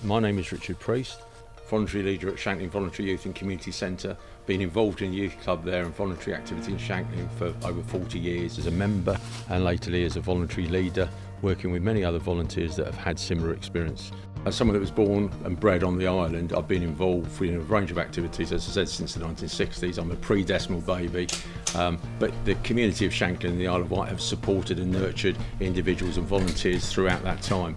My name is Richard Priest, voluntary leader at Shanklin Voluntary Youth and Community Centre. Been involved in the youth club there and voluntary activity in Shanklin for over 40 years as a member and latterly as a voluntary leader, working with many other volunteers that have had similar experience. As someone that was born and bred on the island, I've been involved in a range of activities, as I said, since the 1960s. I'm a pre-decimal baby, but the community of Shanklin and the Isle of Wight have supported and nurtured individuals and volunteers throughout that time.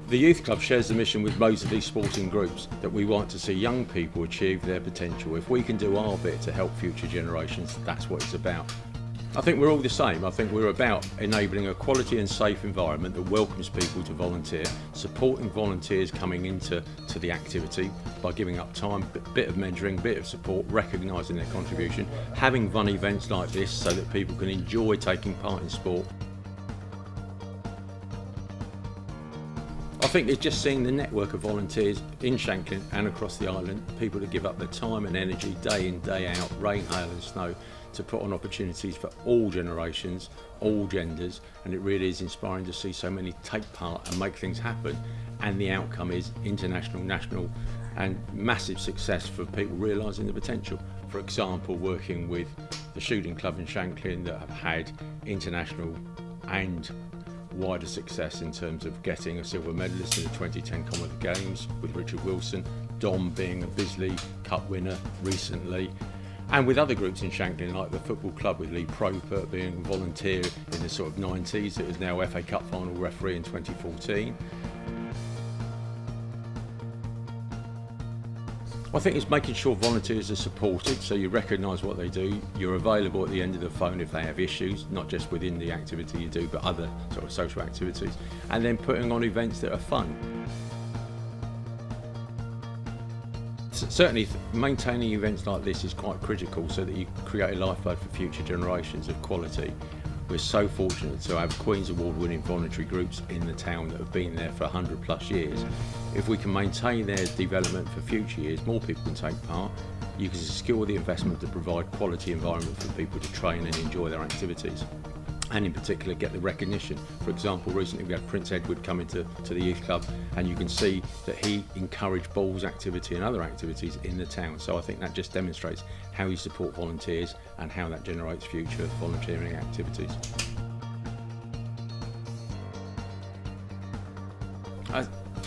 The Youth Club shares the mission with most of these sporting groups that we want to see young people achieve their potential. If we can do our bit to help future generations, that's what it's about. I think we're all the same. I think we're about enabling a quality and safe environment that welcomes people to volunteer, supporting volunteers coming into the activity by giving up time, a bit of mentoring, a bit of support, recognising their contribution, having fun events like this so that people can enjoy taking part in sport. I think it's just seeing the network of volunteers in Shanklin and across the island, people that give up their time and energy day in, day out, rain, hail and snow, to put on opportunities for all generations, all genders, and it really is inspiring to see so many take part and make things happen, and the outcome is international, national and massive success for people realising the potential. For example, working with the shooting club in Shanklin that have had international and wider success in terms of getting a silver medalist in the 2010 Commonwealth Games with Richard Wilson, Dom being a Bisley Cup winner recently, and with other groups in Shanklin like the football club with Lee Proper being a volunteer in the sort of 90s, that is now FA Cup final referee in 2014. I think it's making sure volunteers are supported, so you recognise what they do, you're available at the end of the phone if they have issues, not just within the activity you do, but other sort of social activities, and then putting on events that are fun. Certainly maintaining events like this is quite critical so that you create a lifeblood for future generations of quality. We're so fortunate to have Queen's Award winning voluntary groups in the town that have been there for 100 plus years. If we can maintain their development for future years, more people can take part. You can secure the investment to provide quality environment for people to train and enjoy their activities, and in particular get the recognition. For example, recently we had Prince Edward come into the youth club, and you can see that he encouraged balls activity and other activities in the town. So I think that just demonstrates how you support volunteers and how that generates future volunteering activities.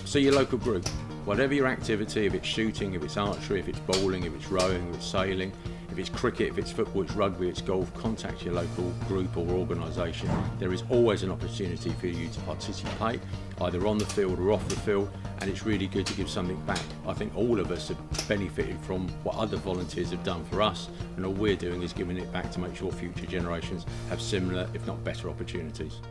So your local group, whatever your activity, if it's shooting, if it's archery, if it's bowling, if it's rowing, if it's sailing, if it's cricket, if it's football, it's rugby, it's golf, contact your local group or organisation. There is always an opportunity for you to participate, either on the field or off the field, and it's really good to give something back. I think all of us have benefited from what other volunteers have done for us, and all we're doing is giving it back to make sure future generations have similar, if not better, opportunities.